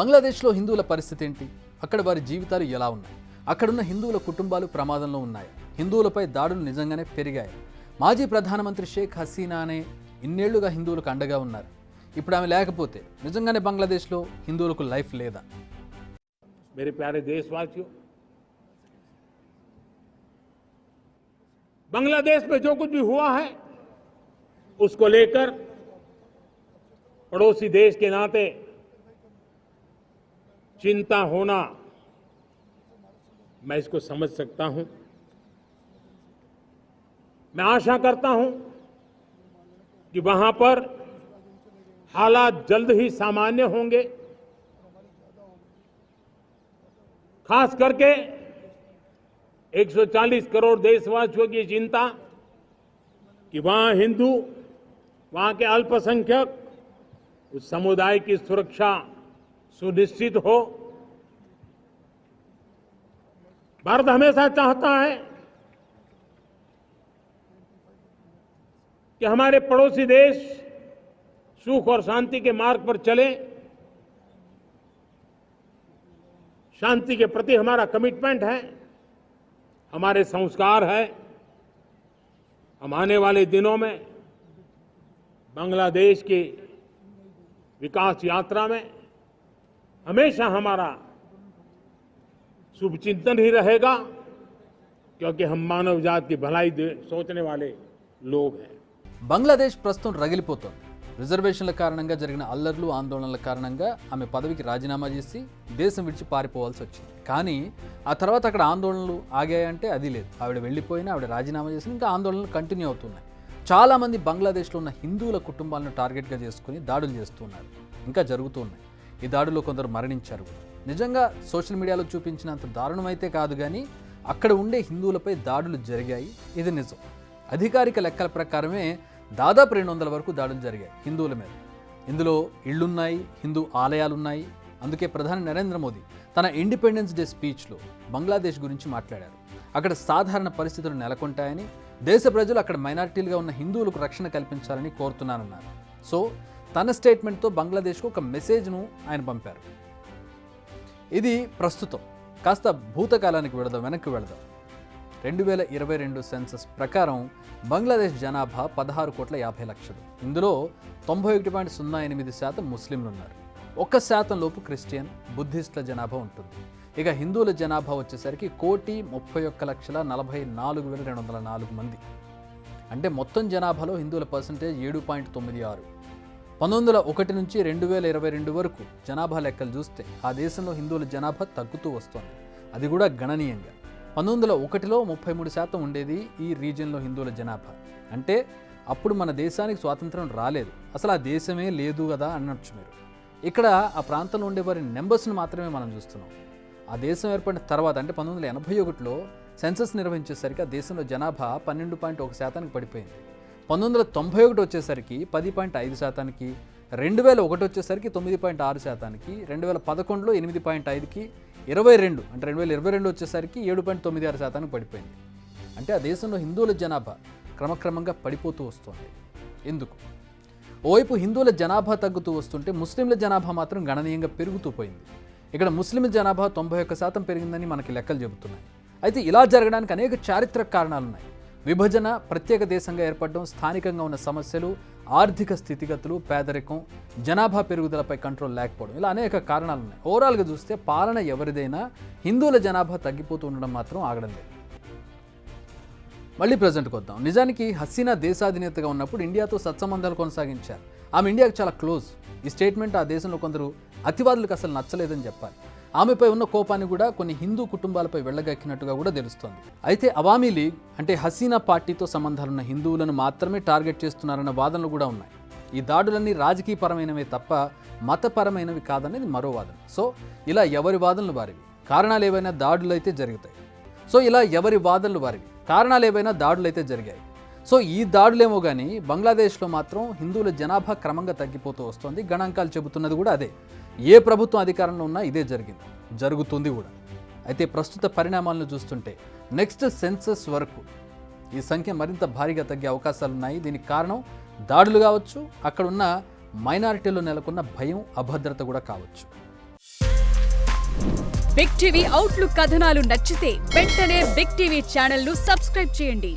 బంగ్లాదేశ్లో హిందువుల పరిస్థితి ఏంటి? అక్కడ వారి జీవితాలు ఎలా ఉన్నాయి? అక్కడున్న హిందువుల కుటుంబాలు ప్రమాదంలో ఉన్నాయి. హిందువులపై దాడులు నిజంగానే పెరిగాయి. మాజీ ప్రధానమంత్రి షేక్ హసీనానే ఇన్నేళ్లుగా హిందువులకు అండగా ఉన్నారు. ఇప్పుడు ఆమె లేకపోతే నిజంగానే బంగ్లాదేశ్లో హిందువులకు లైఫ్ లేదా? मेरे प्यारे देशवासियों, बांग्लादेश में जो कुछ भी हुआ है उसको लेकर पड़ोसी देश के नाते चिंता होना, मैं इसको समझ सकता हूं। मैं आशा करता हूं कि वहां पर हालात जल्द ही सामान्य होंगे। खास करके 140 करोड़ देशवासियों की चिंता कि वहां हिंदू, वहां के अल्पसंख्यक, उस समुदाय की सुरक्षा सुनिश्चित हो। भारत हमेशा चाहता है कि हमारे पड़ोसी देश सुख और शांति के मार्ग पर चले। शांति के प्रति हमारा कमिटमेंट है, हमारे संस्कार है। हम आने वाले दिनों में बांग्लादेश की विकास यात्रा में हमेशा हमारा शुभचिंतन ही रहेगा, क्योंकि हम मानव जात की भलाई सोचने वाले लोग हैं। బంగ్లాదేశ్ ప్రస్తుతం రగిలిపోతోంది. రిజర్వేషన్ల కారణంగా జరిగిన అల్లర్లు, ఆందోళనల కారణంగా ఆమె పదవికి రాజీనామా చేసి దేశం విడిచి పారిపోవాల్సి వచ్చింది. కానీ ఆ తర్వాత అక్కడ ఆందోళనలు ఆగాయంటే అది లేదు. ఆవిడ వెళ్ళిపోయినా, ఆవిడ రాజీనామా చేసి ఇంకా ఆందోళనలు కంటిన్యూ అవుతున్నాయి. చాలామంది బంగ్లాదేశ్లో ఉన్న హిందువుల కుటుంబాలను టార్గెట్గా చేసుకుని దాడులు చేస్తున్నారు, ఇంకా జరుగుతున్నాయి. ఈ దాడుల్లో కొందరు మరణించారు. నిజంగా సోషల్ మీడియాలో చూపించినంత దారుణమైతే కాదు, కానీ అక్కడ ఉండే హిందువులపై దాడులు జరిగాయి, ఇది నిజం. అధికారిక లెక్కల ప్రకారమే దాదాపు 200 వరకు దాడులు జరిగాయి హిందువుల మీద. ఇందులో ఇళ్లున్నాయి, హిందూ ఆలయాలున్నాయి. అందుకే ప్రధాని నరేంద్ర మోదీ తన ఇండిపెండెన్స్ డే స్పీచ్లో బంగ్లాదేశ్ గురించి మాట్లాడారు. అక్కడ సాధారణ పరిస్థితులు నెలకొంటాయని, దేశ ప్రజలు అక్కడ మైనారిటీలుగా ఉన్న హిందువులకు రక్షణ కల్పించాలని కోరుతున్నానన్నారు. సో తన స్టేట్మెంట్తో బంగ్లాదేశ్కు ఒక మెసేజ్ను ఆయన పంపారు. ఇది ప్రస్తుతం. కాస్త భూతకాలానికి వెనక్కి వెళదాం. 2022 సెన్సస్ ప్రకారం బంగ్లాదేశ్ జనాభా 16,50,00,000. ఇందులో 91.08% ముస్లింలు ఉన్నారు. 1% లోపు క్రిస్టియన్, బుద్ధిస్టుల జనాభా ఉంటుంది. ఇక హిందువుల జనాభా వచ్చేసరికి 1,31,44,204 మంది. అంటే మొత్తం జనాభాలో హిందువుల పర్సంటేజ్ 7.96. 1901 నుంచి 2022 వరకు జనాభా లెక్కలు చూస్తే ఆ దేశంలో హిందువుల జనాభా తగ్గుతూ వస్తోంది. అది కూడా గణనీయంగా. 1901లో 33% ఉండేది ఈ రీజియన్లో హిందువుల జనాభా. అంటే అప్పుడు మన దేశానికి స్వాతంత్రం రాలేదు, అసలు ఆ దేశమే లేదు కదా అనొచ్చు మీరు. ఇక్కడ ఆ ప్రాంతంలో ఉండే వారి నెంబర్స్ని మాత్రమే మనం చూస్తున్నాం. ఆ దేశం ఏర్పడిన తర్వాత అంటే 1981లో సెన్సస్ నిర్వహించేసరికి ఆ దేశంలో జనాభా 12.1% పడిపోయింది. 1991 వచ్చేసరికి 10.5%కి, 2001 వచ్చేసరికి 9.6%కి, 2011లో 8.5కి, 22 అంటే 2022 వచ్చేసరికి 7.96%కి పడిపోయింది. అంటే ఆ దేశంలో హిందువుల జనాభా క్రమక్రమంగా పడిపోతూ వస్తుంది. ఎందుకు? ఓవైపు హిందువుల జనాభా తగ్గుతూ వస్తుంటే ముస్లింల జనాభా మాత్రం గణనీయంగా పెరుగుతూ పోయింది. ఇక్కడ ముస్లింల జనాభా 91% పెరిగిందని మనకి లెక్కలు చెబుతున్నాయి. అయితే ఇలా జరగడానికి అనేక చారిత్రక కారణాలున్నాయి. విభజన, ప్రత్యేక దేశంగా ఏర్పడడం, స్థానికంగా ఉన్న సమస్యలు, ఆర్థిక స్థితిగతులు, పేదరికం, జనాభా పెరుగుదలపై కంట్రోల్ లేకపోవడం, ఇలా అనేక కారణాలు ఉన్నాయి. ఓవరాల్గా చూస్తే పాలన ఎవరిదైనా హిందువుల జనాభా తగ్గిపోతూ ఉండడం మాత్రం ఆగడం లేదు. మళ్ళీ ప్రజెంట్కి వద్దాం. నిజానికి హసీనా దేశాధినేతగా ఉన్నప్పుడు ఇండియాతో సత్సంబంధాలు కొనసాగించారు. ఆమె ఇండియాకు చాలా క్లోజ్. ఈ స్టేట్మెంట్ ఆ దేశంలో కొందరు అతివాదులకు అసలు నచ్చలేదని చెప్పాలి. ఆమెపై ఉన్న కోపాన్ని కూడా కొన్ని హిందూ కుటుంబాలపై వెళ్ళగక్కినట్టుగా కూడా తెలుస్తోంది. అయితే అవామీ లీగ్ అంటే హసీనా పార్టీతో సంబంధాలున్న హిందువులను మాత్రమే టార్గెట్ చేస్తున్నారన్న వాదనలు కూడా ఉన్నాయి. ఈ దాడులన్నీ రాజకీయపరమైనవే తప్ప మతపరమైనవి కాదనేది మరో వాదన. సో ఇలా ఎవరి వాదనలు వారివి, కారణాలు ఏవైనా దాడులు అయితే జరుగుతాయి. కారణాలు ఏవైనా దాడులు అయితే జరిగాయి. సో ఈ దాడులేమో కానీ బంగ్లాదేశ్లో మాత్రం హిందువుల జనాభా క్రమంగా తగ్గిపోతూ వస్తుంది. గణాంకాలు చెబుతున్నది కూడా అదే. ఏ ప్రభుత్వం అధికారంలో ఉన్నా ఇదే జరుగుతుంది కూడా. అయితే ప్రస్తుత పరిణామాలను చూస్తుంటే నెక్స్ట్ సెన్సస్ వరకు ఈ సంఖ్య మరింత భారీగా తగ్గే అవకాశాలున్నాయి. దీనికి కారణం దాడులు కావచ్చు, అక్కడున్న మైనారిటీలో నెలకొన్న భయం, అభద్రత కూడా కావచ్చు. బిగ్ టీవీ అవుట్లుక్ కథనాలు నచ్చితే వెంటనే బిగ్ టీవీ ఛానల్ ను సబ్స్క్రైబ్ చేయండి.